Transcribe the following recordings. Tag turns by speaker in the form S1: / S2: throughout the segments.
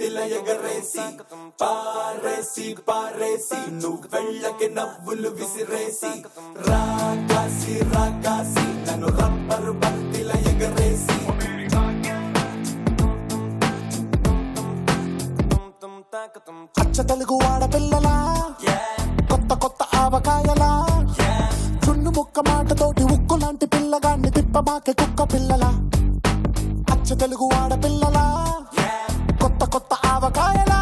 S1: బంతిల ఎగరేసి పారేసి పారేసి నువ్వు వెళ్ళకి నవ్వులు విసిరేసి రాకాసి రాకాసి నన్ను రబ్బరు బంతిల ఎగరేసి
S2: అచ్చ తెలుగు ఆడపిల్లలా కొత్త కొత్త ఆవకాయలా చున్ను ముక్క మాటతోటి ఉక్కు లాంటి పిల్లగాన్ని తిప్పమాకే కుక్క పిల్లలా అచ్చ తెలుగు ఆడపిల్లలా కొత్త కొత్త ఆవకాయలా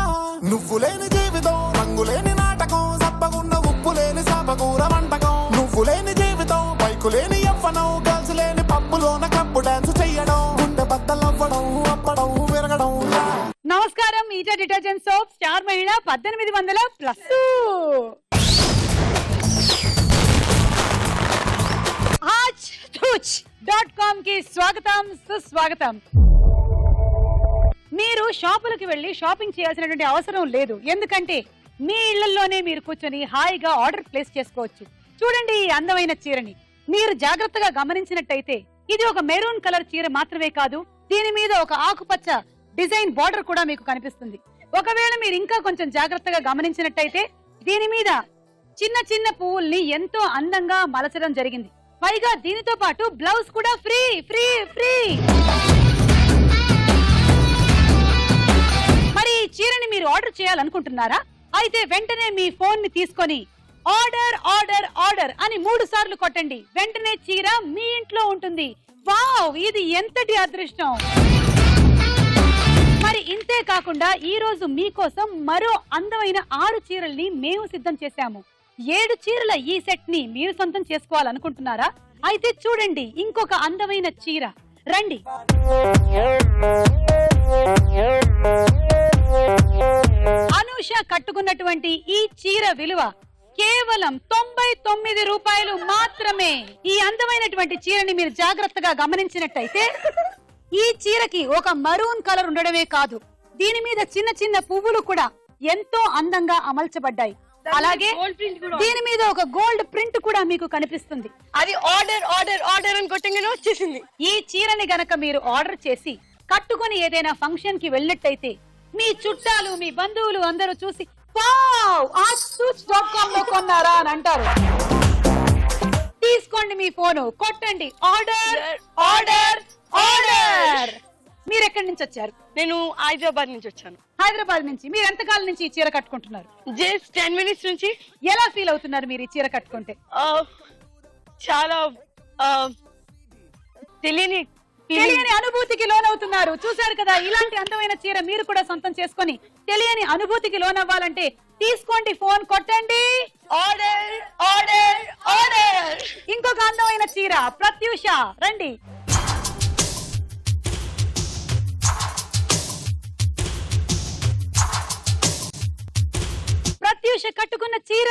S2: నువ్వు లేని జీవితం రంగు లేని నాటకం సబ్బగున్న ఉప్పు లేని సాపకూర వంటకం నువ్వు లేని జీవితం బైకు లేని యవ్వనం గర్ల్స్ లేని పప్పులోన కప్పు డాన్స్ చెయ్యడం గుండె బద్దలవ్వడం అప్పడం విరగడం.
S3: నమస్కారం, ఈటా డిటర్జెంట్ సోప్ స్టార్ మహిళ 1800+. .com కి స్వాగతం సుస్వాగతం. మీరు షాపులకు వెళ్లి షాపింగ్ చేయాల్సినటువంటి అవసరం లేదు, ఎందుకంటే మీ ఇళ్లలోనే మీరు కూర్చొని హాయిగా ఆర్డర్ ప్లేస్ చేసుకోవచ్చు. చూడండి ఈ అందమైన చీరని. మీరు జాగ్రత్తగా గమనించినట్టయితే ఇది ఒక మెరూన్ కలర్ చీర మాత్రమే కాదు, దీని మీద ఒక ఆకుపచ్చ డిజైన్ బార్డర్ కూడా మీకు కనిపిస్తుంది. ఒకవేళ మీరు ఇంకా కొంచెం జాగ్రత్తగా గమనించినట్టయితే దీని మీద చిన్న చిన్న పువ్వుల్ని ఎంతో అందంగా మలచడం జరిగింది. పైగా దీనితో పాటు బ్లౌజ్ కూడా ఫ్రీ ఫ్రీ ఫ్రీ. మరి ఈ చీరని మీరు ఆర్డర్ చేయాలనుకుంటున్నారా? అయితే వెంటనే మీ ఫోన్ ని తీసుకొని ఆర్డర్ ఆర్డర్ ఆర్డర్ అని 3 సార్లు కొట్టండి. వెంటనే చీర మీ ఇంట్లో ఉంటుంది. వావ్, ఇది ఎంతటి అదృష్టం! మరి ఇంతే కాకుండా ఈ రోజు మీకోసం మరో అందమైన 6 చీరల్ని మేము సిద్ధం చేశాము. 7 చీరల ఈ సెట్ ని మీరు సొంతం చేసుకోవాలనుకుంటున్నారా? అయితే చూడండి ఇంకొక అందమైన చీర. రండి. అనూష కట్టుకున్నటువంటి ఈ చీర విలువ కేవలం 99 రూపాయలు మాత్రమే. ఈ అందమైనటువంటి చీరని మీరు జాగ్రత్తగా గమనించినట్టయితే ఈ చీరకి ఒక మరూన్ కలర్ ఉండడమే కాదు, దీని మీద చిన్న చిన్న పువ్వులు కూడా ఎంతో అందంగా అమల్చబడ్డాయి. అలాగే దీని మీద ఒక గోల్డ్ ప్రింట్ కూడా మీకు కనిపిస్తుంది.
S4: అది ఆర్డర్ ఆర్డర్ ఆర్డర్ అని కొట్టంగానే వచ్చేసింది.
S3: ఈ చీరని గనక మీరు ఆర్డర్ చేసి కట్టుకుని ఏదైనా ఫంక్షన్ కి వెళ్ళినట్టయితే మీ చుట్టాలు మీ బంధువులు అందరూ చూసి వావ్ .com లో కొన్నారా అని అంటారు. తీసుకోండి మీ ఫోను, కొట్టండి ఆర్డర్ ఆర్డర్ ఆర్డర్. మీరు ఎక్కడి నుంచి వచ్చారు?
S4: నేను హైదరాబాద్ నుంచి వచ్చాను.
S3: హైదరాబాద్ నుంచి. మీరు ఎంతకాలం నుంచి ఈ చీర కట్టుకుంటున్నారు?
S4: జస్ట్ 10 minutes నుంచి.
S3: ఎలా ఫీల్ అవుతున్నారు మీరు ఈ చీర కట్టుకుంటే?
S4: చాలా తెలియని
S3: అనుభూతికి లోనవుతున్నారు. చూశారు కదా, ఇలాంటి అందమైన చీర మీరు కూడా సొంతం చేసుకొని తెలియని అనుభూతికి లోనవ్వాలంటే తీసుకోండి ఫోన్, కొట్టండి
S4: ఆర్డర్ ఆర్డర్ ఆర్డర్.
S3: ఇంకొక అందమైన చీర ప్రత్యూష, రండి. ప్రత్యూష కట్టుకున్న చీర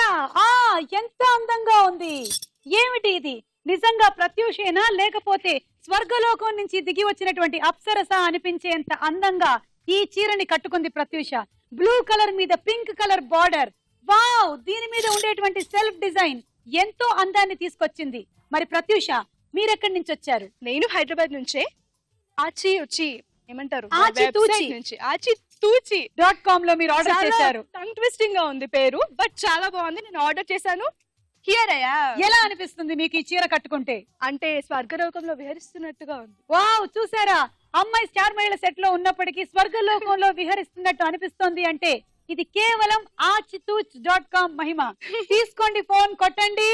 S3: ఎంత అందంగా ఉంది. ఏమిటి ఇది? నిజంగా ప్రత్యూషేనా లేకపోతే స్వర్గలోకం నుంచి దిగి వచ్చినటువంటి అప్సరస అనిపించేంత అందంగా ఈ చీరని కట్టుకుంది ప్రత్యూష. బ్లూ కలర్ మీద పింక్ కలర్ బార్డర్. వావ్, దీని మీద ఉండేటువంటి సెల్ఫ్ డిజైన్ ఎంతో అందాన్ని తీసుకొచ్చింది. మరి ప్రత్యూష మీరెక్కడి నుంచి వచ్చారు?
S4: నేను హైదరాబాద్ నుంచే. ఏమంటారు,
S3: .com లో మీరు ఆర్డర్ చేశారు.
S4: టంగ్ ట్విస్టింగ్ గా ఉంది పేరు, బట్ చాలా బాగుంది. నేను ఆర్డర్ చేశాను. హియర్ అయ్యా.
S3: ఎలా అనిపిస్తుంది మీకు ఈ చీర కట్టుకుంటే?
S4: అంటే స్వర్గలోకంలో విహరిస్తున్నట్టుగా ఉంది.
S3: వావ్, చూసారా, అమ్మాయి స్టార్ మహిళ సెట్ లో ఉన్నప్పటికీ స్వర్గలోకంలో విహరిస్తున్నట్టు అనిపిస్తోంది. అంటే ఇది కేవలం .com మహిమ. తీసుకోండి ఫోన్, కొట్టండి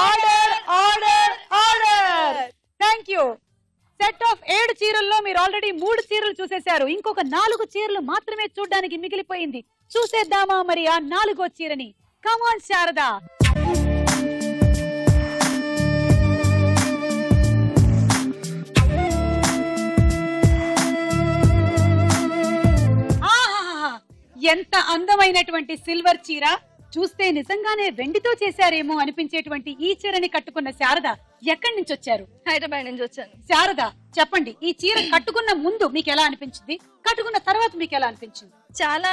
S3: order order order. Thank you. Set of 7 చీరల్లో మీరు ఆల్రెడీ 3 చీరలు చూసేశారు. ఇంకొక 4 చీరలు మాత్రమే చూడడానికి మిగిలిపోయింది. చూసేద్దామా మరి ఆ 4వ చీరని? కమాన్ శారదా. ఎంత అందమైనటువంటి సిల్వర్ చీర! చూస్తే నిజంగానే వెండితో చేశారేమో అనిపించేటువంటి ఈ చీరని కట్టుకున్న శారద ఎక్కడి నుంచి వచ్చారు?
S4: హైదరాబాద్ నుంచి వచ్చాను.
S3: శారద, చెప్పండి, ఈ చీర కట్టుకున్న ముందు మీకు ఎలా అనిపించింది, కట్టుకున్న తర్వాత మీకు ఎలా అనిపించింది?
S4: చాలా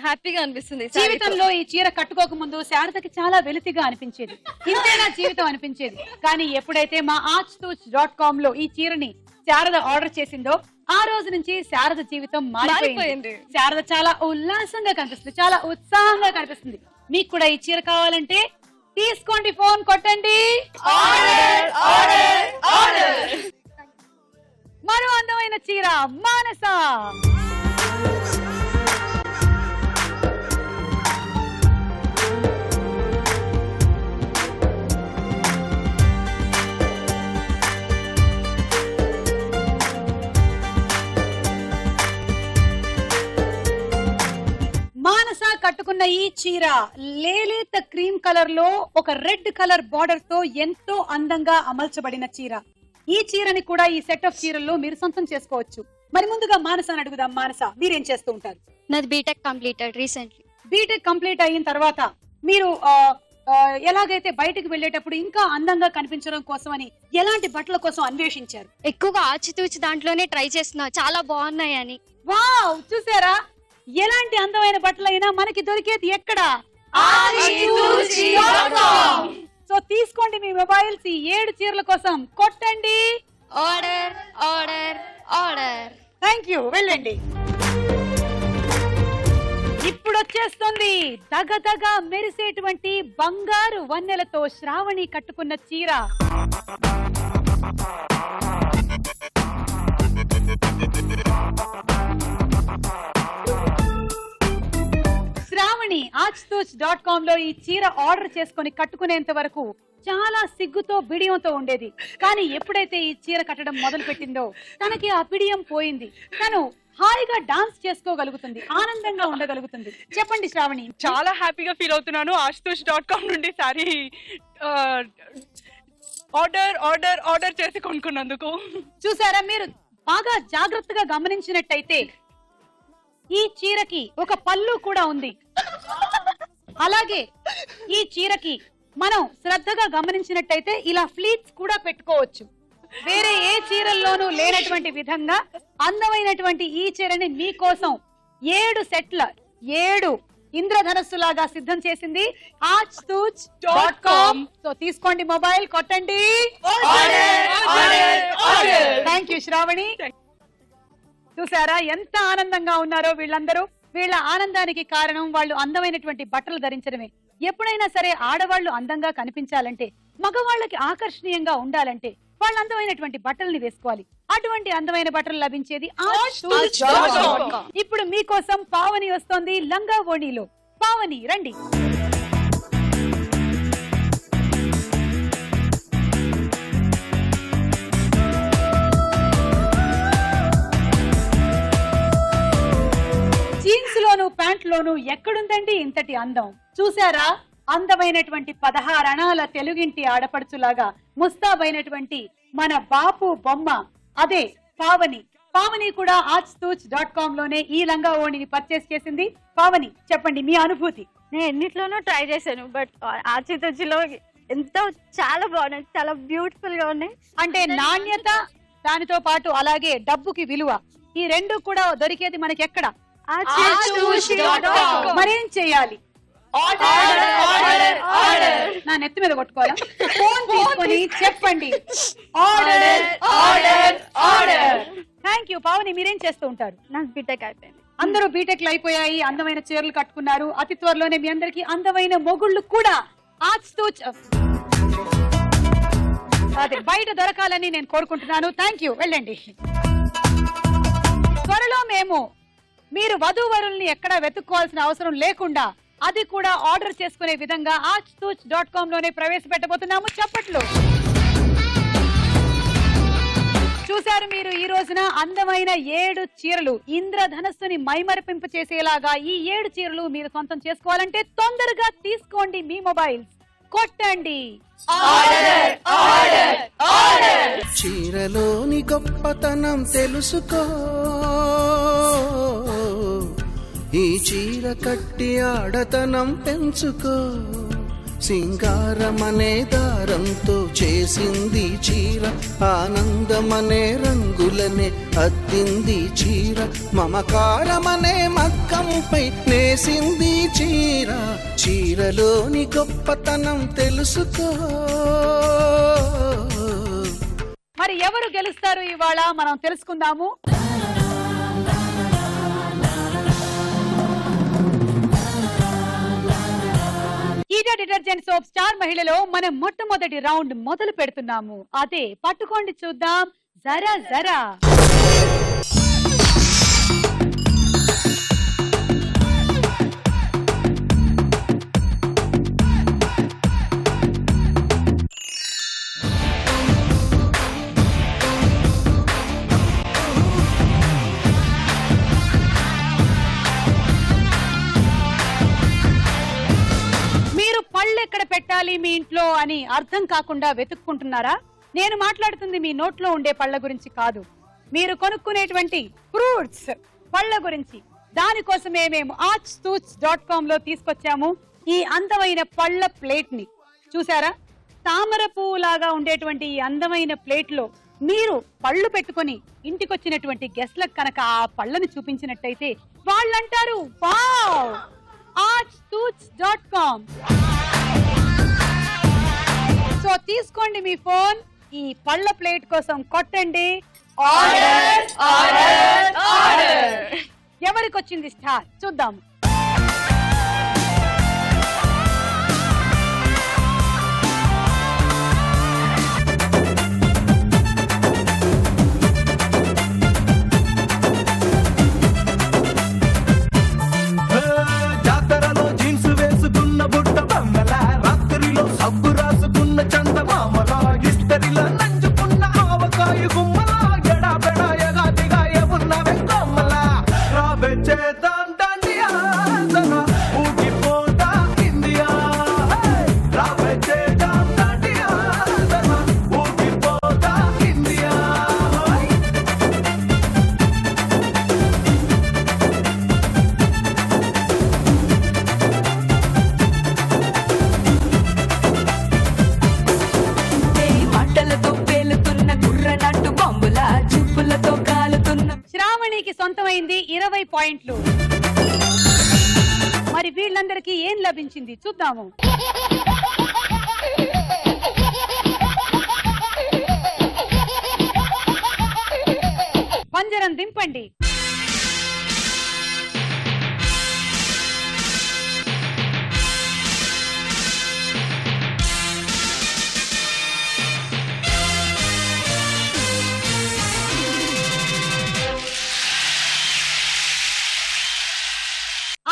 S4: హ్యాపీగా అనిపిస్తుంది.
S3: జీవితంలో ఈ చీర కట్టుకోక ముందు శారదకి చాలా వెలితిగా అనిపించేది, ఇంతేనా జీవితం అనిపించేది. కానీ ఎప్పుడైతే మా .com లో ఈ చీరని శారద ఆర్డర్ చేసిందో ఆ రోజు నుంచి శారద జీవితం మారిపోయింది.
S4: మారిపోయింది.
S3: శారద చాలా ఉల్లాసంగా కనిపిస్తుంది, చాలా ఉత్సాహంగా కనిపిస్తుంది. మీకు కూడా ఈ చీర కావాలంటే తీసుకోండి, ఫోన్ కొట్టండి. మరో అందమైన చీర మానస. మానస కట్టుకున్న ఈ చీర లేలేత క్రీమ్ కలర్ లో ఒక రెడ్ కలర్ బార్డర్ తో ఎంతో అందంగా అమల్చబడిన చీర. ఈ చీరని కూడా ఈ సెట్ ఆఫ్ చీరల్లో మీరు సొంతం చేసుకోవచ్చు. మరి ముందుగా మానసని అడుగుదాం. మానస, మీరేం చేస్తూ ఉంటారు?
S5: నాది BTech completed recently.
S3: BTech complete అయిన తర్వాత మీరు ఎలాగైతే బయటకు వెళ్ళేటప్పుడు ఇంకా అందంగా కనిపించడం కోసం అని ఎలాంటి బట్టల కోసం అన్వేషించారు?
S5: ఎక్కువగా ఆచితూచి దాంట్లోనే ట్రై చేస్తున్నా, చాలా బాగున్నాయి అని.
S3: వావ్, చూసారా? ఎలాంటి అందమైన బట్టలైనా మనకి దొరికేది ఎక్కడ? సో తీసుకోండి మీ మొబైల్స్, ఈ 7 చీరల కోసం కొట్టండి.
S5: Order order order.
S3: Thank you, వెళ్ళండి. ఇప్పుడు వచ్చేస్తుంది దగదగ మెరిసేటువంటి బంగారు వన్నెలతో శ్రావణి కట్టుకున్న చీర. శ్రావణి aajtouch.com లో ఈ చీర ఆర్డర్ చేసుకుని కట్టుకునేంత వరకు చాలా సిగ్గుతో బిడియంతో ఉండేది. కానీ ఎప్పుడైతే ఈ చీర కట్టడం మొదలు పెట్టిందో తనకి ఆ బిడియం పోయింది. తను హాయిగా డాన్స్ చేసుకోగలుగుతుంది, ఆనందంగా ఉండగలుగుతుంది. చెప్పండి శ్రావణి.
S4: చాలా హ్యాపీగా ఫీల్ అవుతున్నాను. aajtouch.com నుండి సారీ ఆర్డర్ చేసి కొనుక్కున్నందుకు.
S3: చూసారా, మీరు బాగా జాగ్రత్తగా గమనించినట్టయితే ఈ చీరకి ఒక పళ్ళు కూడా ఉంది. అలాగే ఈ చీరకి మనం శ్రద్ధగా గమనించినట్టయితే ఇలా ఫ్లీట్స్ కూడా పెట్టుకోవచ్చు. వేరే ఏ చీరల్లోనూ లేనటువంటి విధంగా అందమైనటువంటి ఈ చీరని మీకోసం 7 సెట్ల 7 ఇంద్రధనస్సులాగా సిద్ధం చేసింది aajtouch.com. సో తీసుకోండి, మొబైల్ కొట్టండి. Thank you Sravani. చూసారా ఎంత ఆనందంగా ఉన్నారో వీళ్ళందరూ. వీళ్ళ ఆనందానికి కారణం వాళ్ళు అందమైనటువంటి బట్టలు ధరించడమే. ఎప్పుడైనా సరే ఆడవాళ్లు అందంగా కనిపించాలంటే, మగవాళ్ళకి ఆకర్షణీయంగా ఉండాలంటే వాళ్ళు అందమైనటువంటి బట్టల్ని వేసుకోవాలి. అటువంటి అందమైన బట్టలు లభించేది aajtouch.com. ఇప్పుడు మీకోసం పావని వస్తోంది లంగా ఓణిలో. పావని, రండి. జీన్స్ లోను ప్యాంట్ లోను ఎక్కడుందండి ఇంతటి అందం? చూసారా, అందమైనటువంటి 16 అణాల తెలుగింటి ఆడపడుచులాగా ముస్తాబైనటువంటి మన బాపు బొమ్మ అదే పావని. పావని కూడా aajtouch.com లోనే ఈ లంగా ఓణిని పర్చేస్ చేసింది. పావని, చెప్పండి మీ అనుభూతి.
S5: నేను ఎన్నిట్లోనూ ట్రై చేశాను, బట్ ఆచితూచిలో ఎంతో చాలా బాగున్నాయి, చాలా బ్యూటిఫుల్ గా ఉన్నాయి.
S3: అంటే నాణ్యత, దానితో పాటు అలాగే డబ్బుకి విలువ, ఈ రెండు కూడా దొరికేది మనకి ఎక్కడ? మరేం చేయాలి? నా నెత్తి మీద కొట్టుకోవాలా? ఫోన్ తీసుకొని చెప్పండి ఆర్డర్. Thank you. పావని, మీరేం చేస్తూ ఉంటారు?
S5: నాకు బీటెక్ అయిపోయింది.
S3: అందరూ బీటెక్లు అయిపోయాయి, అందమైన చీరలు కట్టుకున్నారు. అతి త్వరలోనే మీ అందరికి అందమైన మొగుళ్ళు కూడా aajtouch అదే బయట దొరకాలని నేను కోరుకుంటున్నాను. థ్యాంక్ యూ, వెళ్ళండి. త్వరలో మేము మీరు వధూవరుల్ని ఎక్కడా వెతుక్కోవాల్సిన అవసరం లేకుండా అది కూడా ఆర్డర్ చేసుకునే విధంగా aajtouch.com లోనే ప్రవేశపెట్టబోతున్నాము. చప్పట్లు. చూశారు మీరు, ఈ రోజున అందమైన 7 చీరలు, ఇంద్రధనస్సుని మైమరిపింప చేసేలాగా ఈ 7 చీరలు మీరు సొంతం చేసుకోవాలంటే తొందరగా తీసుకోండి మీ మొబైల్స్, కొట్టండి.
S6: చీరలోని గొప్పతనం తెలుసుకో, ఈ చీర కట్టి ఆడతనం పెంచుకో. సింగారమనే దారంతో చేసింది చీర, ఆనందమనే రంగులనే అద్దింది చీర, మమకారమనే మగ్గంపై నేసింది చీర. చీరలోని గొప్పతనం తెలుసుకో.
S3: మరి ఎవరు గెలుస్తారు ఇవాళ మనం తెలుసుకుందాము. వీటా డిటర్జెంట్ సోప్ స్టార్ మహిళలో మనం మొట్టమొదటి రౌండ్ మొదలు పెడుతున్నాము. అదే పట్టుకోండి చూద్దాం జరా జరా. పళ్ళెక్కడ పెట్టాలి మీ ఇంట్లో అని అర్థం కాకుండా వెతుక్కుంటున్నారా? నేను మాట్లాడుతుంది మీ నోట్లో ఉండే పళ్ళ గురించి కాదు, మీరు కొనుక్కునేటువంటి ఫ్రూట్స్ పళ్ళ గురించి. దానికోసమే మేము archstoots.com లో తీసుకొచ్చాము ఈ అందమైన పళ్ళ ప్లేట్ ని. చూసారా, తామర పువ్వు లాగా ఉండేటువంటి ఈ అందమైన ప్లేట్ లో మీరు పళ్ళు పెట్టుకొని ఇంటికొచ్చినటువంటి గెస్ట్లకు కనుక ఆ పళ్ళని చూపించినట్టయితే వాళ్ళంటారు వావ్ archstoots.com. సో తీసుకోండి మీ ఫోన్, ఈ పళ్ళ ప్లేట్ కోసం కొట్టండి ఆర్డర్ ఆర్డర్ ఆర్డర్. ఎవరికి వచ్చింది స్టార్ చూద్దాం. శ్రావణికి సొంతమైంది 20 పాయింట్లు. మరి వీళ్ళందరికీ ఏం లభించింది చూద్దాము. పంజరం దింపండి.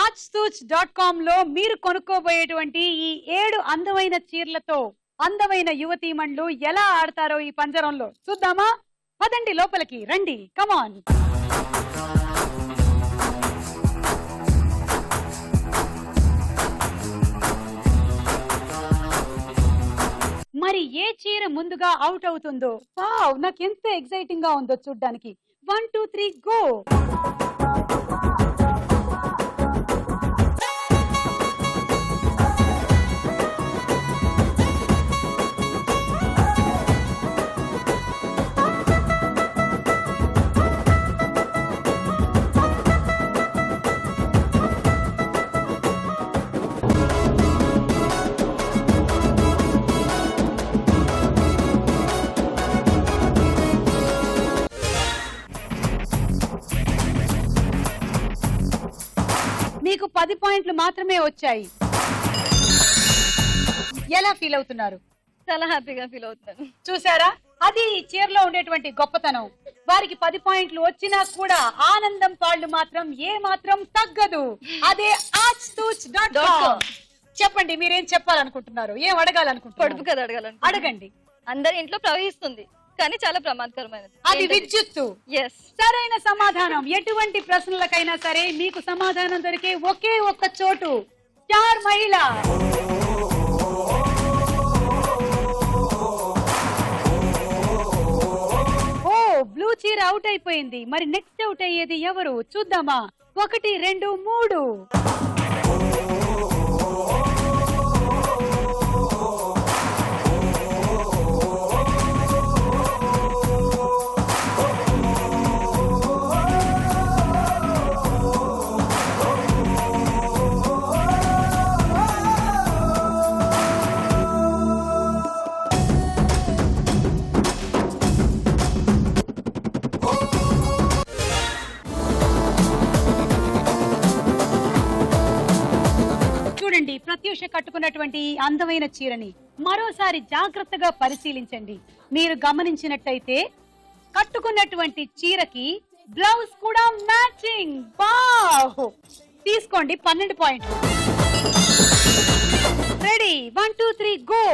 S3: archstoots.com లో మీరు కొనుక్కోబోయేటువంటి ఈ 7 అందమైన చీరలతో అందమైన యువతీమణులు ఎలా ఆడతారో ఈ పంజరంలో చూద్దామా? పదండి లోపలికి రండి, కమాన్. మరి ఏ చీర ముందుగా అవుట్ అవుతుందో? వావ్, నాకు ఎంత ఎక్సైటింగ్ గా ఉందో చూడ్డానికి. 1 2 3 గో. మీకు 10 పాయింట్లు మాత్రమే వచ్చాయి. ఎలా ఫీల్ అవుతున్నారు?
S5: చాలా హ్యాపీగా ఫీల్ అవుతున్నాను.
S3: చూసారా, అది చీరలో ఉండేటువంటి గొప్పతనం. వారికి 10 పాయింట్లు వచ్చినా కూడా ఆనందం పాళ్ళు మాత్రం ఏ మాత్రం తగ్గదు. అదే archstoots.com. చెప్పండి, మీరేం చెప్పాలనుకుంటున్నారు, ఏం అడగాలనుకుంటున్నారు?
S5: పొడుపు కదా
S3: అడగండి.
S5: అందరి ఇంట్లో ప్రవహిస్తుంది కానీ చాలా ప్రమాదకరమైనది.
S3: అది విద్యుత్తు. సరైన సమాధానం. ఎటువంటి ప్రశ్నలకైనా సరే మీకు సమాధానం దొరికే ఒకే ఒక్క చోటు స్టార్ మహిళ. ఓ, బ్లూ చీర అవుట్ అయిపోయింది. మరి నెక్స్ట్ అవుట్ అయ్యేది ఎవరు చూద్దామా? 1 2 3. ప్రత్యూష కట్టుకున్నటువంటి ఈ అందమైన చీరని మరోసారి జాగ్రత్తగా పరిశీలించండి. మీరు గమనించినట్టయితే కట్టుకున్నటువంటి చీరకి బ్లౌజ్ కూడా మ్యాచింగ్. వావ్! తీసుకోండి 12 పాయింట్లు. Ready, 1 2 3 go.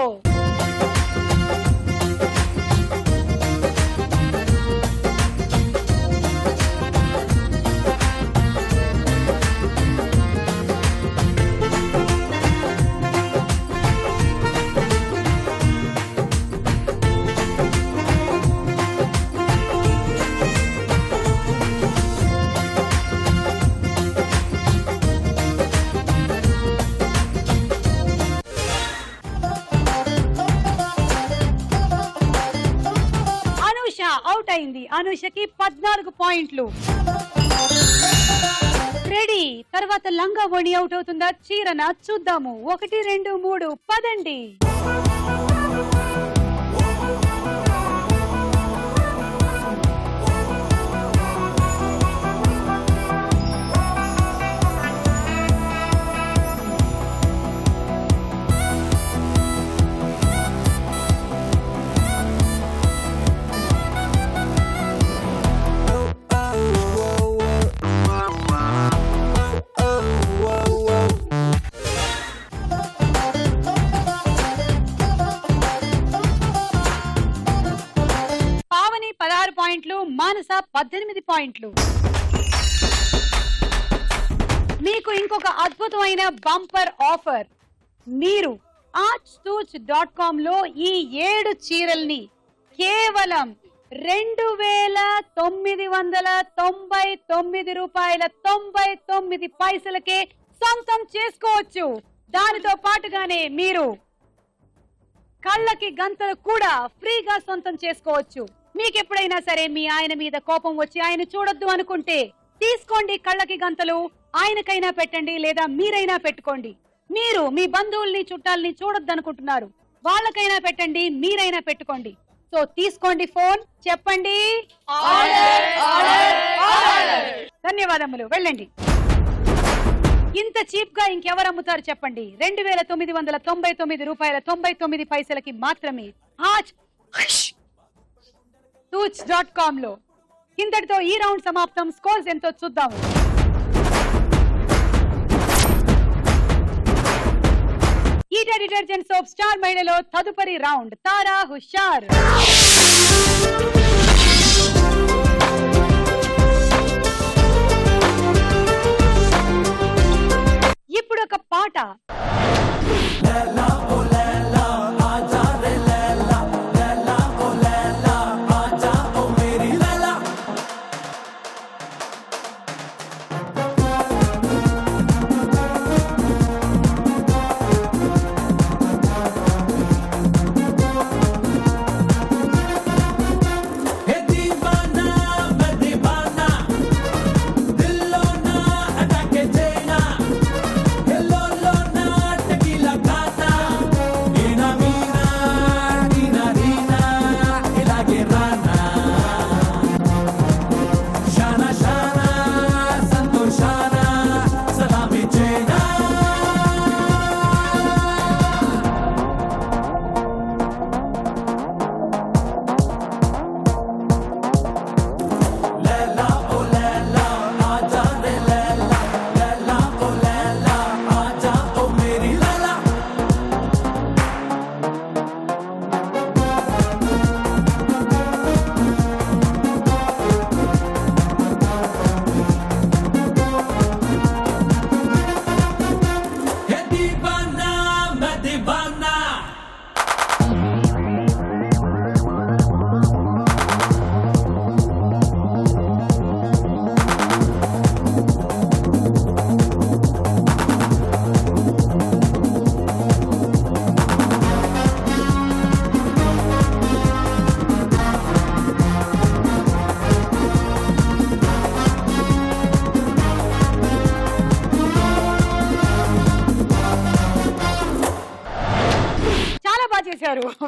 S3: అవుట్ అయింది. అనుషకి 14 పాయింట్లు. రెడీ, తర్వాత లంగా ఓణి అవుట్ అవుతుందా చీరన చూద్దాము. 1 2 3 పదండి. పావని 16 పాయింట్లు, మానస 18 పాయింట్లు. మీకు ఇంకొక అద్భుతమైన బంపర్ ఆఫర్. మీరు archtouch.com లో ఈ 7 చీరల్ని కేవలం 2,999 రూపాయల 99 పైసలకే సొంతం చేసుకోవచ్చు. దానితో పాటుగానే మీరు కళ్ళకి గంతలు కూడా ఫ్రీగా సొంతం చేసుకోవచ్చు. మీకు ఎప్పుడైనా సరే మీ ఆయన మీద కోపం వచ్చి ఆయన చూడొద్దు అనుకుంటే తీసుకోండి కళ్ళకి గంతలు. ఆయనకైనా పెట్టండి, లేదా మీరైనా పెట్టుకోండి. మీరు మీ బంధువుల్ని చుట్టాలని చూడొద్దు అనుకుంటున్నారు, వాళ్ళకైనా పెట్టండి, మీరైనా పెట్టుకోండి. సో తీసుకోండి, ఫోన్ చెప్పండి. ధన్యవాదములు, వెళ్ళండి. ఇంత చీప్ గా ఇంకెవరు అమ్ముతారు చెప్పండి? 2,999 రూపాయల 99 పైసలకి మాత్రమే archtouch.com లో. ఇంతటితో ఈ రౌండ్ సమాప్తం. స్కోర్స్ ఎంతో చూద్దాము. ఈటా డిటర్జెంట్ సోప్ స్టార్ మహిళలో తదుపరి రౌండ్ తారా హుషార్. ఇప్పుడు ఒక పాట.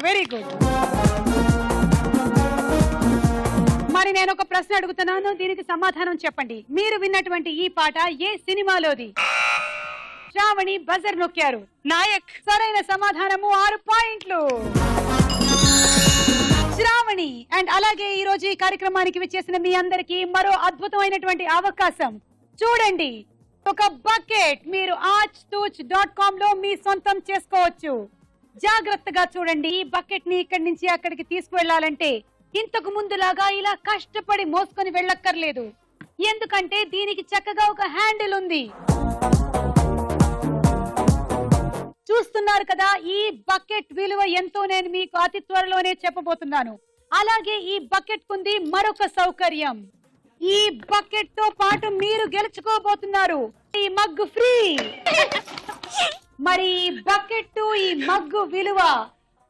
S3: Very good. మరి నేను ఒక ప్రశ్న అడుగుతున్నాను, దీనికి సమాధానం చెప్పండి. మీరు విన్నటువంటి ఈ పాట ఏ సినిమాలోది? శ్రావణి బజర్ నొక్కారు.
S4: నాయక్.
S3: సరైన సమాధానము 6 పాయింట్లు. శ్రావణి అండ్ అలాగే ఈ రోజు ఈ కార్యక్రమానికి విచ్చేసిన మీ అందరికి మరో అద్భుతమైనటువంటి అవకాశం. చూడండి, ఒక బకెట్ మీరు aajtooch.com లో మీ సొంతం చేసుకోవచ్చు. జాగ్రత్తగా చూడండి. ఈ బకెట్ ని ఇక్కడి నుంచి అక్కడికి తీసుకువెళ్లాలంటే ఇంతకు ముందులాగా ఇలా కష్టపడి మోసుకొని వెళ్ళక్కర్లేదు. ఎందుకంటే దీనికి చక్కగా ఒక హ్యాండిల్ ఉంది. చూస్తున్నారు కదా, ఈ బకెట్ విలువ ఎంతో నేను మీకు అతి త్వరలోనే చెప్పబోతున్నాను. అలాగే ఈ బకెట్ కుంది మరొక సౌకర్యం. ఈ బకెట్ తో పాటు మీరు గెలుచుకోబోతున్నారు ఈ మగ్గు ఫ్రీ. మరి ఈ బకెట్ ఈ మగ్గు విలువ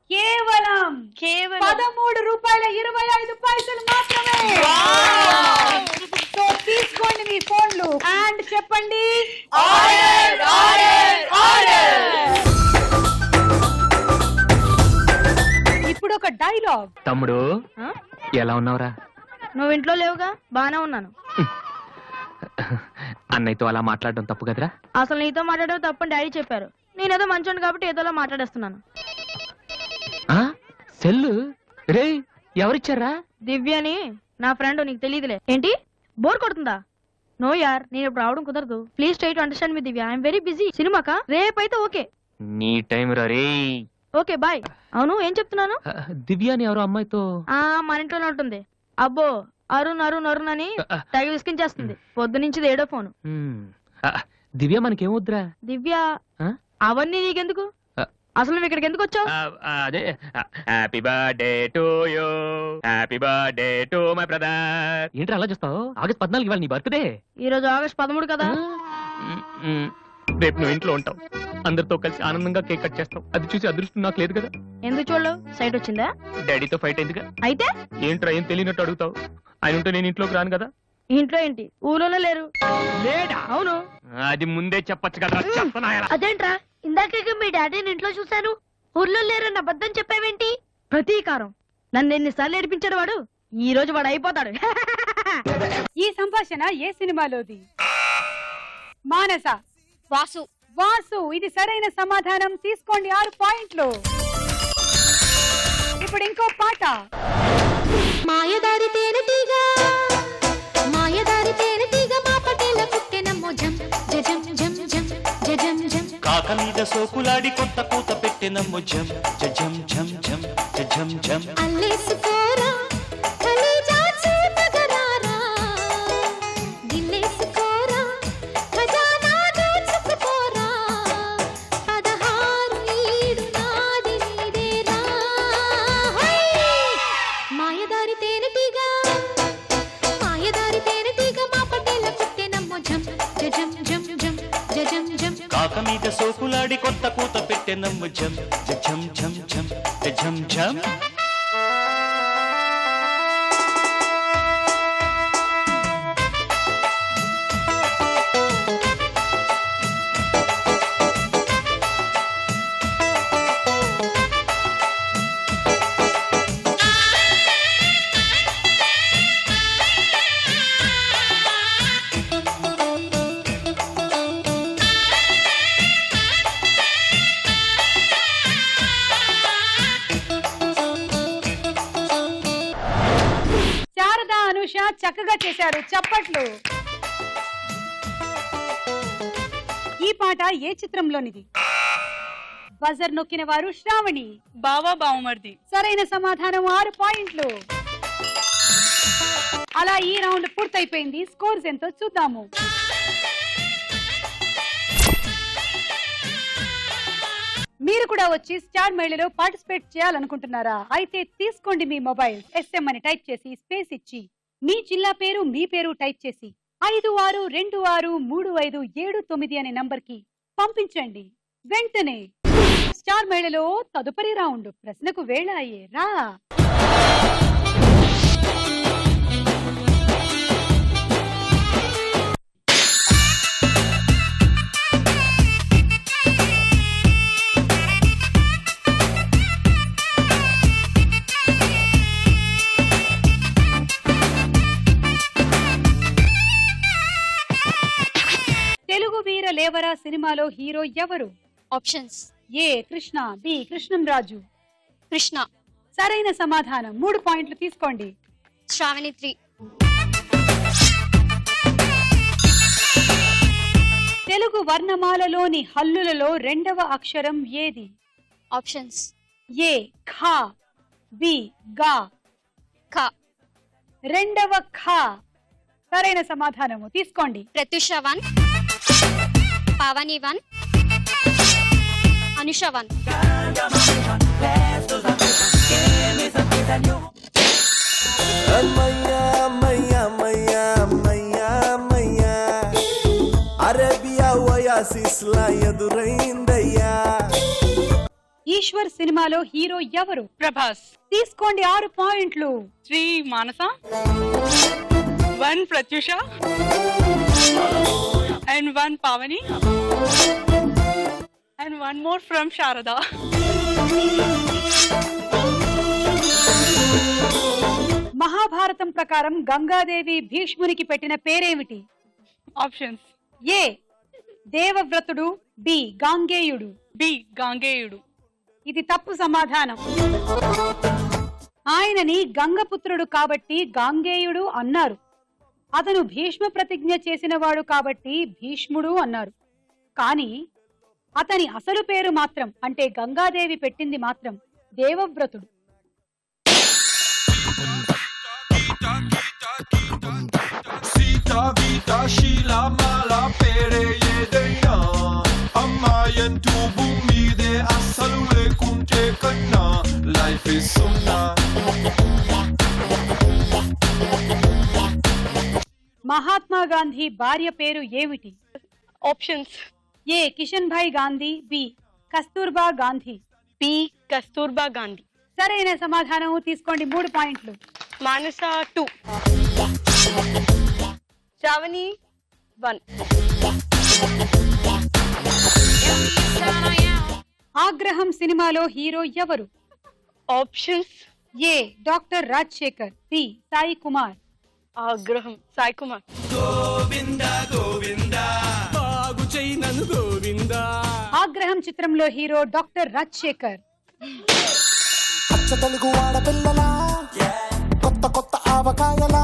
S3: కేవలం 13 రూపాయల 25 పైసలు మాత్రమే. సో తీసుకోండి మీ ఫోన్లు అండ్ చెప్పండి ఆర్డర్ ఆర్డర్ ఆర్డర్. ఇప్పుడు ఒక డైలాగ్.
S7: తమ్ముడు ఎలా ఉన్నావురా?
S8: నువ్వు ఇంట్లో లేవుగా? బానే ఉన్నాను.
S7: అన్నయ్యతో అలా మాట్లాడడం తప్పు కదరా?
S8: అసలు నీతో మాట్లాడడం తప్పని డాడీ చెప్పారు. నేనేదో మంచోడు కాబట్టి ఏదోలా మాట్లాడేస్తున్నాను.
S7: సెల్లు రే ఎవరిచ్చారా?
S8: దివ్య అని నా ఫ్రెండ్. నీకు తెలియదులే. ఏంటి బోర్ కొడుతుందా? నో యార్, నేను ఇప్పుడు రావడం కుదరదు. Please try to understand me Divya. I'm very busy. సినిమాకా? రేపైతే ఓకే.
S7: నీ టైం రా రే.
S8: Okay bye. అవును ఏం చెప్తున్నాను?
S7: దివ్య అని ఎవరో అమ్మాయితో
S8: మన ఇంట్లోనే ఉంటుంది. అబ్బో అరుణ్ అరుణ్ అరుణ్ అని తెగ విసికించేస్తుంది. పొద్దు నుంచి ఏడో ఫోను.
S7: దివ్య మనకేమొద్దురా?
S8: దివ్య అవన్నీ నీకెందుకు? అసలు నువ్వు ఇక్కడికి ఎందుకు వచ్చావు?
S7: అదే happy birthday to you, happy birthday to my brother. ఏంటి అలా చూస్తావు? ఆగస్ట్ 14 ఇవాళ నీ బర్త్డే.
S8: ఈ రోజు ఆగస్ట్ 13 కదా.
S7: రేపు నువ్వు ఇంట్లో ఉంటావు. అందరితో కలిసి ఆనందంగా కేక్ కట్ చేస్తావు. అది చూసి అదృష్టం నాకు లేదు కదా.
S8: ఎందుకు చూడలేవు? సైట్ వచ్చిందా?
S7: డాడీతో ఫైట్ అయిందిగా.
S8: అయితే
S7: ఏంట్రా ఏం తెలియనట్టు అడుగుతావు? ఆయన ఉంటే నేను ఇంట్లోకి రాను కదా.
S8: ఇంట్లో ఏంటి? ఊళ్ళోనే లేరు.
S7: లేడా?
S8: అవును.
S7: అది ముందే చెప్పచ్చు కదా.
S8: అదేంట్రా ఇందాక మీ డాడీని ఇంట్లో చూశాను, ఊర్లో లేరన్న అబద్ధం చెప్పావేంటి? ప్రతీకారం. నన్ను ఎన్నిసార్లు ఏడిపించాడు వాడు. ఈ రోజు వాడు అయిపోతాడు.
S3: ఈ సంభాషణ ఏ సినిమాలోది? మానస.
S4: వాసు.
S3: వాసు. ఇది సరైన సమాధానం. తీసుకోండి 6 పాయింట్లు. ఇప్పుడు ఇంకో పాట.
S9: మాయదారి తేనెటీగ, మాయదారి తేనెటీగ మా పటేల కుట్టెనమ్మో జం జం జం జం జం జం.
S1: కాక మీద సోకులాడి కొత్త కూత పెట్టెనమ్మో జం జం జం జం జం జం.
S9: అల్లేసుకోరా కలేజా చూపగరారా, గిల్లేసుకోరా ఖజానా దోచుకుపోరా, 16 ఈడు నాది నీదేరా. మాయదారి తేనెటీగ, మాయదారి తేనెటీగ మా పటేల కుట్టెనమ్మో జం జం జం జం జం జం.
S1: కాక మీద సోకులాడి కొత్త కూత పెట్టెనమ్మో జం జం జం జం జం జం.
S3: చక్కగా చేశారు. చప్పట్లు. ఈ పాట ఏ చిత్రంలోనిది? బజర్ నొక్కిన వారు శ్రావణి.
S4: బావా బావమర్ది.
S3: సరైన సమాధానం 6 పాయింట్లు. అలా ఈ రౌండ్ పూర్తయిపోయింది. స్కోర్స్ ఎంతో చూద్దాము. మీరు కూడా వచ్చి స్టార్ మేళలో పార్టిసిపేట్ చేయాలనుకుంటున్నారా? అయితే తీసుకోండి మీ మొబైల్. SM అని టైప్ చేసి స్పేస్ ఇచ్చి మీ జిల్లా పేరు, మీ పేరు టైప్ చేసి 56263579 అనే నంబర్ కి పంపించండి. వెంటనే స్టార్ మేళలో తదుపరి రౌండ్ ప్రశ్నకు వేళ అయ్యే రా. లేవరా సినిమాలో హీరో ఎవరు?
S5: Options
S3: A Krishna, B Krishnamraju.
S5: Krishna.
S3: సరైన సమాధానం. 3 పాయింట్లు తీసుకోండి.
S5: శ్రావణి 3.
S3: తెలుగు వర్ణమాలలోని హల్లులలో రెండవ అక్షరం ఏది?
S5: ఆప్షన్స్
S3: ఏ ఖ, బి గా.
S5: ఖ.
S3: రెండవ ఖ. సరైన సమాధానము తీసుకోండి.
S5: ప్రత్యూష 1, పావని 1, అనుష 1.
S3: ఈశ్వర్ సినిమాలో హీరో ఎవరు?
S4: ప్రభాస్.
S3: తీసుకోండి 6 పాయింట్లు.
S4: 3 మానస, 1 Pratyusha and 1 Pavani and 1 more from Sharada.
S3: Mahabharatam ప్రకారం గంగాదేవి భీష్మునికి పెట్టిన పేరేమిటి?
S4: ఆప్షన్స్
S3: ఏ దేవవ్రతుడు, బి గాంగేయుడు.
S4: బి గాంగేయుడు.
S3: ఇది తప్పు సమాధానం. ఆయనని గంగపుత్రుడు కాబట్టి గాంగేయుడు అన్నారు. అతను భీష్మ ప్రతిజ్ఞ చేసినవాడు కాబట్టి భీష్ముడు అన్నారు. కానీ అతని అసలు పేరు మాత్రం, అంటే గంగాదేవి పెట్టింది మాత్రం దేవవ్రతుడు. మహాత్మా గాంధీ భార్య పేరు ఏమిటి?
S4: Options
S3: A Kishan Bhai Gandhi, B Kasturba Gandhi.
S4: B Kasturba Gandhi.
S3: సరైన సమాధానం తీసుకోండి. 3 పాయింట్లు.
S4: మానస 2, శ్రావణి 1.
S3: ఆగ్రహం సినిమాలో హీరో ఎవరు?
S4: Options
S3: A doctor Rajasekhar, B Sai Kumar.
S4: Aagraham Sai Kumar.
S3: ఆగ్రహం చిత్రంలో హీరో డాక్టర్ రాజశేఖర్.
S2: అచ్చ తెలుగు ఆడపిల్లలా, కొత్త కొత్త ఆవకాయలా,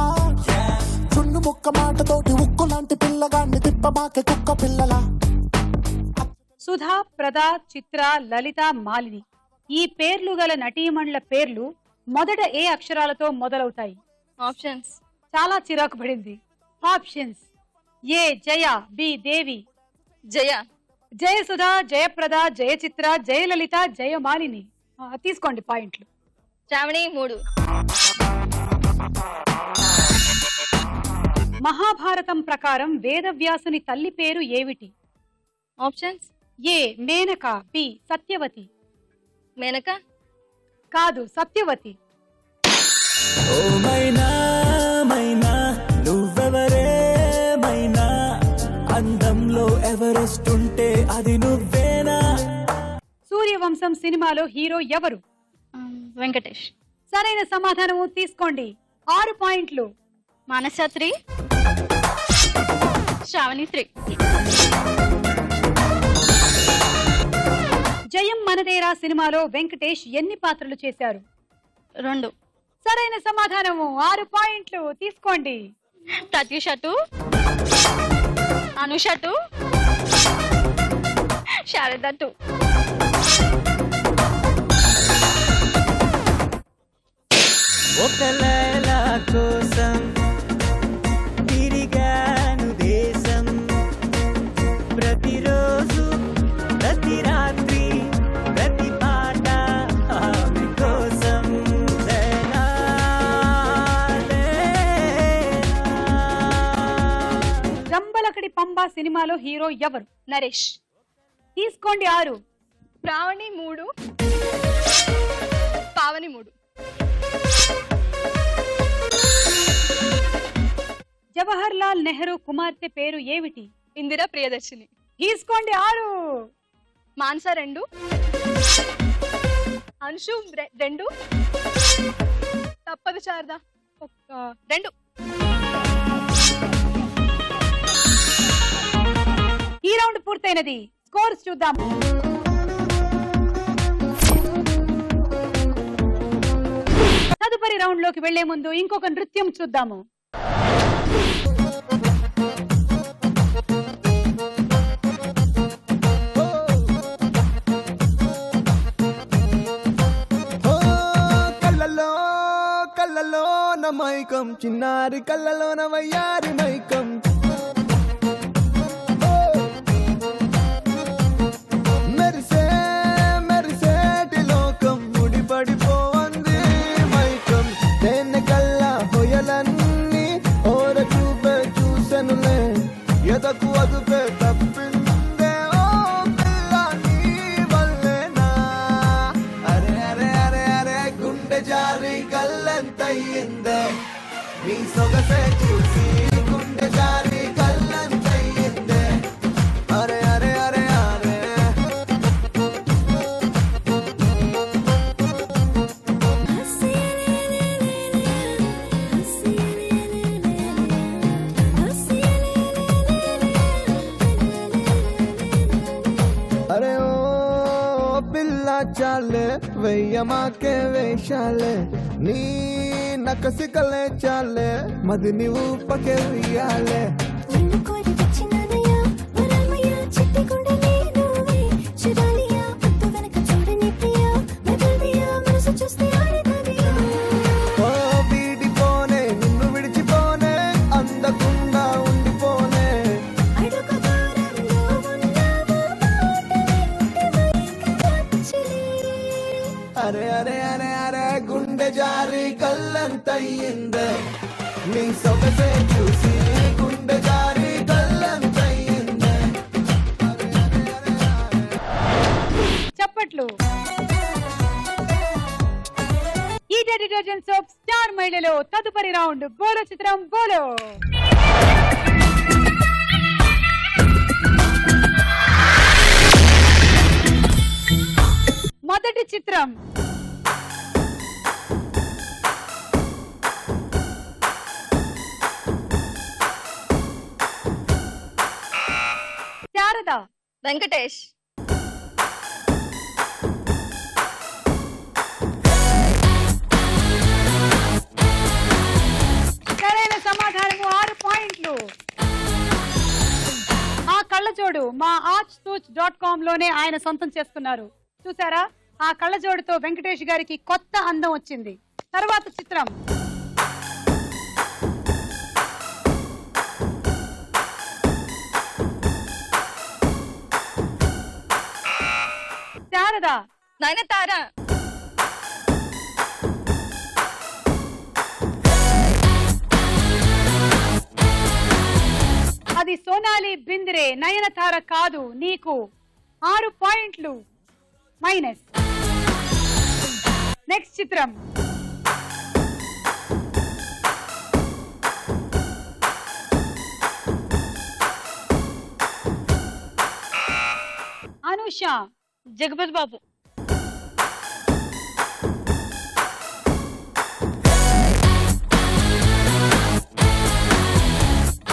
S2: చున్ను ముక్క మాటతోటి ఉక్కు లాంటి పిల్లగాన్ని తిప్పమాకే కుక్క పిల్లలా.
S3: సుధా, ప్రదా, చిత్ర, లలిత, మాలిని ఈ పేర్లు గల నటీమణుల పేర్లు మొదట ఏ అక్షరాలతో మొదలవుతాయి?
S5: ఆప్షన్స్
S3: చాలా చిరాకు పడింది. ఆప్షన్స్ ఏ జయ, బి దేవి.
S5: జయ.
S3: జయసుధ, జయప్రద, జయచిత్ర, జయలలిత, జయమాలిని. తీసుకోండి పాయింట్లు.
S5: శ్రావణి 3.
S3: మహాభారతం ప్రకారం వేదవ్యాసుని తల్లి పేరు ఏమిటి?
S5: Options
S3: A Menaka, B Satyavati.
S5: Menaka.
S3: కాదు, సత్యవతి.
S10: ఓ మైనా మైనా నువ్వెవరే మైనా, అందంలో ఎవరెస్ట్ ఉంటే అది నువ్వేనా.
S3: సూర్యవంశం సినిమాలో హీరో ఎవరు?
S5: వెంకటేష్.
S3: సరైన సమాధానము తీసుకోండి. 6 పాయింట్లు.
S5: మానస 3, శ్రావణి 3.
S3: జయం మనదేరా సినిమాలో వెంకటేష్ ఎన్ని పాత్రలు చేశారు?
S5: 2.
S3: సరైన సమాధానము. 6 పాయింట్లు తీసుకోండి.
S5: ప్రత్యూష 2, అనుష 2, శారద 2.
S10: ఒక లైలా కోసం తిరిగాను దేశం, ప్రతిరోజు ప్రతి రాత్రి ప్రతి పాట ఆమె కోసం.
S3: జంబలకడి పంబా సినిమాలో హీరో ఎవరు?
S5: నరేష్.
S3: తీసుకోండి 6.
S4: శ్రావణి 3, పావని 3.
S3: జవహర్ లాల్ నెహ్రూ కుమార్తె పేరు ఏమిటి?
S4: ఇందిరా ప్రియదర్శిని.
S3: తీసుకోండి 6.
S4: మాన్స 2, అంశు 2, తప్పదు శారద 2.
S3: ఈ రౌండ్ పూర్తయినది. స్కోర్స్ చూద్దాం. తదుపరి రౌండ్ లోకి వెళ్లే ముందు ఇంకొక నృత్యం చూద్దాము.
S11: కళ్ళలో మైకం చిన్నారి కళ్ళలో వయ్యారి మైకం మెరిసే మెరిసేటి లోకం ముడిపడిపోంది మైకం తేనె కళ్ళ హొయలన్నీ ఓర చూపే చూసెనులే ఎదకు అదుపే తప్పిందే ఓ పిల్ల నీ వల్లేనా అరే అరే అరే అరే గుండె జారి కళ్ళెంతయ్యిందే నీ సొగసే చూసి గుండె జారి కళ్ళెంతయ్యిందే అరే అరే అరే అరే అరే ఓ పిల్ల చాలే వెయ్యమాకే వేషాలే నీ నకసికలే చాలే మది నీవు పకే వెయ్యాలే ఓ వీడిపోనే నిన్ను విడిచిపోనే అందకుండా ఉండిపోనే అరే అరే అరే అరే గుండె జారి కళ్ళంతయ్యిందే నీ సొగసే చూసి గుండె జారి కళ్ళంతయ్యిందే
S3: చప్పట్లు. ఈటె డిటర్జెంట్ సోప్ స్టార్ మహిళలో తదుపరి రౌండ్ బోలో చిత్రం బోలో. మొదటి చిత్రం శారద,
S4: వెంకటేష్,
S3: సరైన సమాధానము 6 పాయింట్లు. ఆ కళ్ళజోడు మా archtooth.com లోనే ఆయన సొంతం చేసుకున్నారు. చూసారా, ఆ కళ్ళజోడుతో వెంకటేష్ గారికి కొత్త అందం వచ్చింది. తర్వాత చిత్రం శారద,
S4: నయనతార,
S3: అది సోనాలి బింద్రే, నయనతార కాదు. నీకు 6 పాయింట్లు మైనస్. నెక్స్ట్ చిత్రం అనుష,
S4: జగపతి బాబు,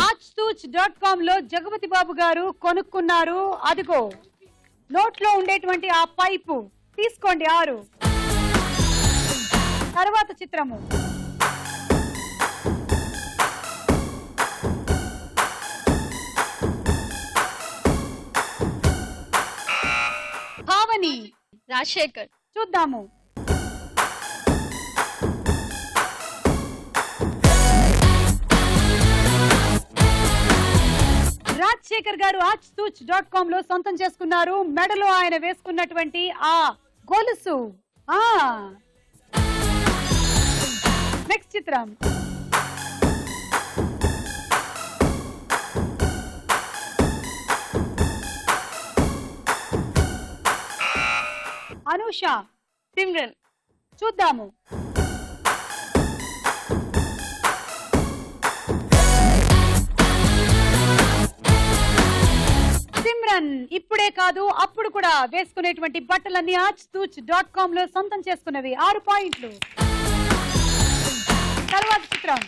S3: archtooth.com లో జగపతి బాబు గారు కొనుక్కున్నారు. అదిగో నోట్లో ఉండేటువంటి ఆ పైపు తీసుకోండి 6. తర్వాత చిత్రము భావని,
S4: రాజశేఖర్.
S3: చూద్దాము. రాజశేఖర్ గారు archtooth.com లో సొంతం చేసుకున్నారు. మెడలో ఆయన వేసుకున్నటువంటి ఆ గొలుసు. నెక్స్ట్ చిత్రం అనుష,
S4: సిమ్రన్.
S3: చూద్దాము. సిమ్రన్ ఇప్పుడే కాదు అప్పుడు కూడా వేసుకునేటువంటి బట్టలన్నీ archtooth.com లో సొంతం చేసుకున్నవి. 6 పాయింట్లు. తర్వాత చిత్రం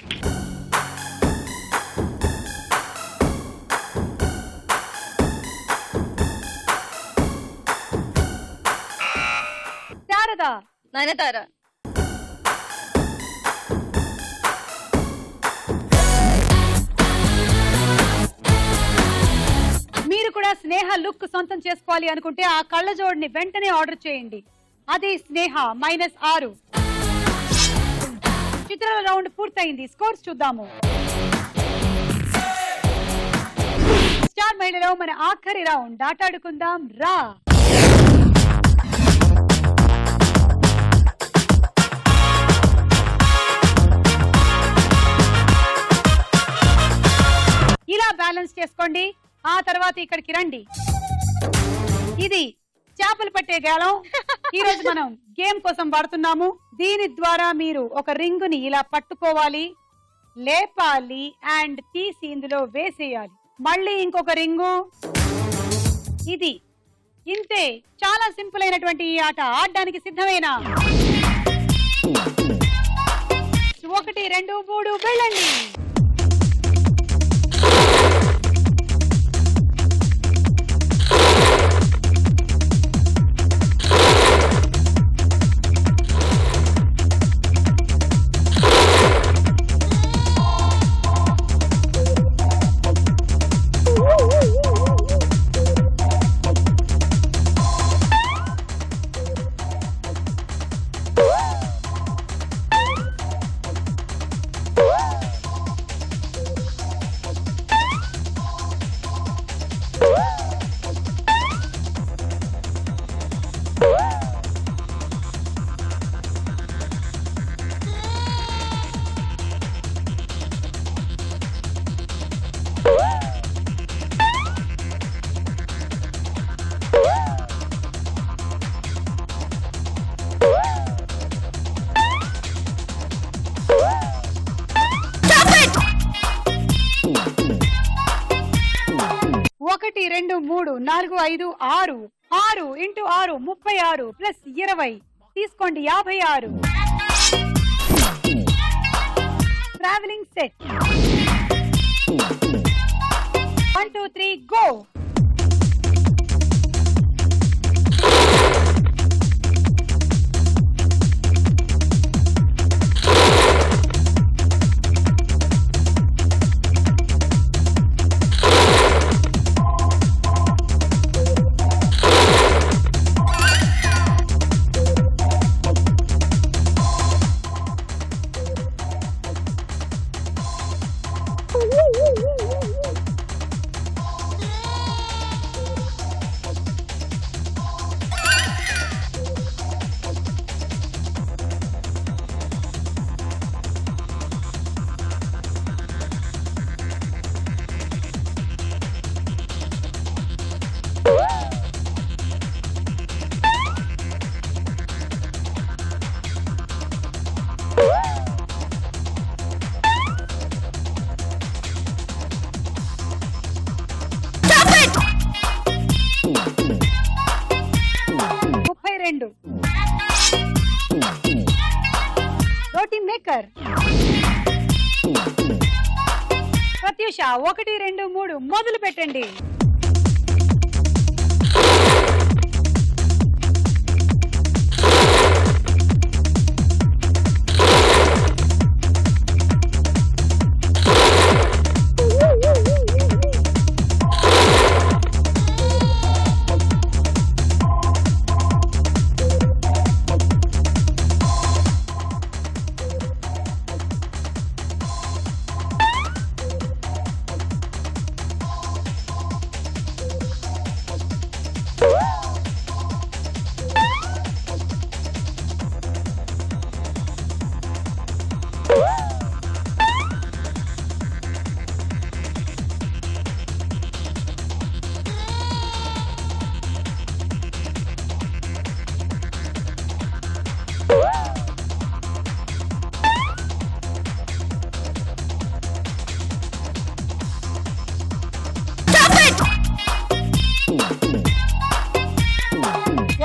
S5: నయనతార.
S3: మీరు కూడా స్నేహ లుక్ సొంతం చేసుకోవాలి అనుకుంటే ఆ కళ్ళజోడిని వెంటనే ఆర్డర్ చేయండి. అది స్నేహ -6. చిత్రాల రౌండ్ పూర్తయింది. స్కోర్స్ చూద్దాము. స్టార్ మహిళలో మన ఆఖరి రౌండ్ ఆటాడుకుందాం రా. ఇలా బ్యాలెన్స్ చేసుకోండి. ఆ తర్వాత ఇక్కడికి రండి. ఇది చేపలు పట్టే గేలం. ఈ రోజు మనం గేమ్ కోసం వాడుతున్నాము. దీని ద్వారా మీరు ఒక రింగుని ఇలా పట్టుకోవాలి, లేపాలి అండ్ తీసి ఇందులో వేసేయాలి. మళ్ళీ ఇంకొక రింగు. ఇది ఇంతే. చాలా సింపుల్ అయినటువంటి ఈ ఆట ఆడడానికి సిద్ధమేనా? 1 2 3 వెళ్ళండి. ఒకటి 2 3 4 5 6 6 ఇంటూ 6 36 ప్లస్ 20 తీసుకోండి 56. Travelling set. 1 2 3 గో. రోటీ మేకర్. ప్రత్యూష 1 2 3 మొదలు పెట్టండి.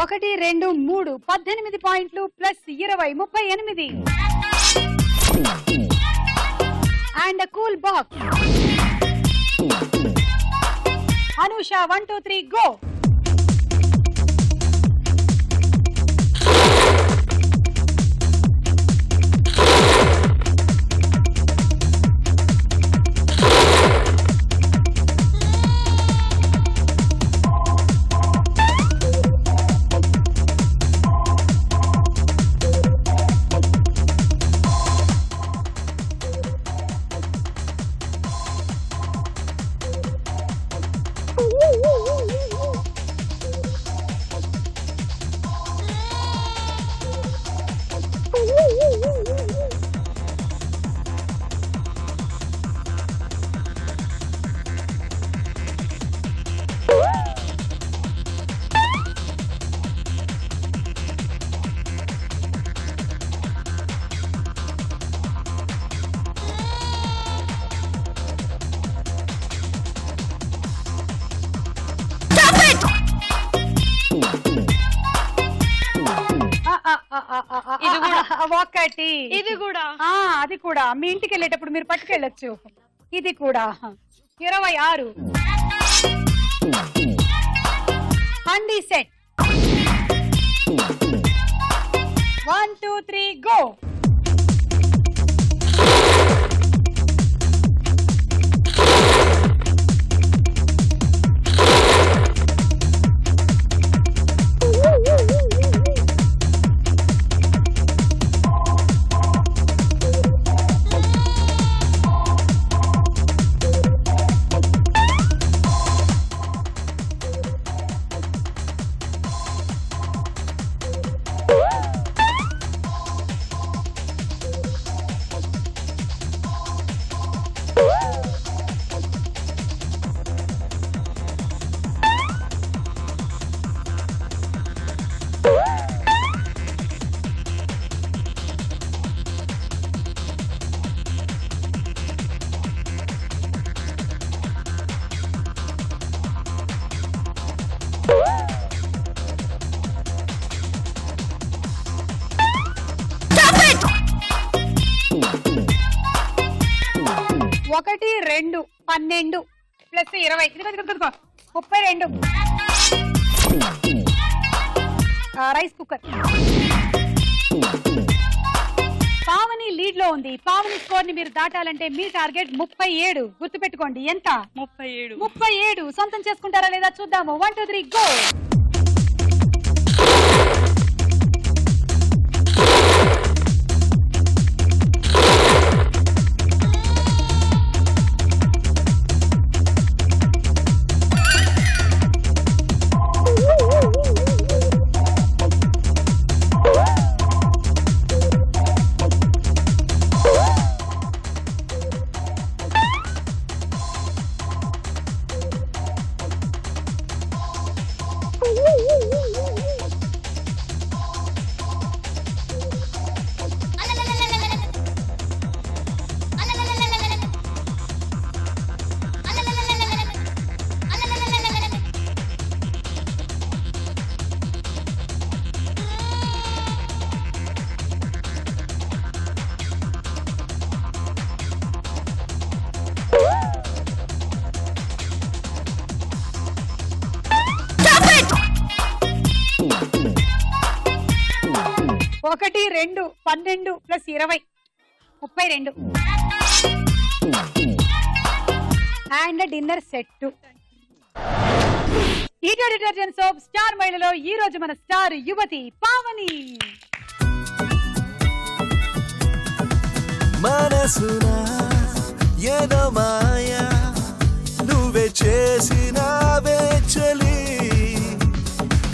S3: ఒకటి 2 3 18 పాయింట్లు plus 20 38 and cool box. Anusha 1 2 3 go. ఒకటి
S4: ఇది కూడా
S3: అది కూడా మీ ఇంటికి వెళ్ళేటప్పుడు మీరు పట్టుకెళ్ళొచ్చు. ఇది కూడా 26 హండీ సెట్. 1 2 3 గో. ఒకటి 2 12 plus 20 32. Rice cooker. Pavani lead లో ఉంది. పావని స్కోర్ ని మీరు దాటాలంటే మీ టార్గెట్ 37. గుర్తుపెట్టుకోండి. ఎంత? 37. సొంతం చేసుకుంటారా లేదా చూద్దాము. 1 2 3 గో. ఒకటి 2 12 ప్లస్ 20 32. And dinner set. ఈటో డిటర్జెంట్ సోప్ స్టార్ మహిళలో ఈ రోజు మన స్టార్ యువతి పావని.
S11: మనసునా ఏదో మాయా నువ్వే చేసినావే చలి,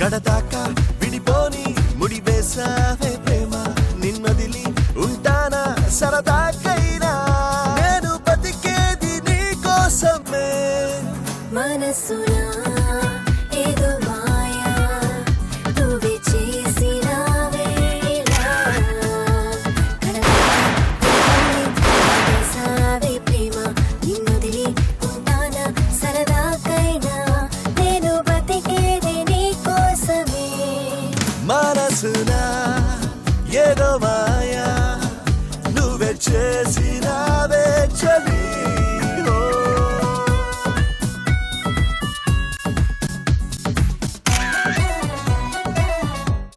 S11: కడదాకా విడిపోని ముడి వేసావే ప్రేమ, నిన్నదిలి ఉంటానా సరదాకైనా, నేను బతికేది నీ కోసమే.
S12: మనసునా ఏదో మాయా నువ్వే చేసినావే వేసావే ప్రేమ, నిన్నదిలి ఉంటానా సరదాకైనా, నేను బతికేది నీ కోసమే.
S11: మనసునా ఏదో మాయా నువ్వే చేసి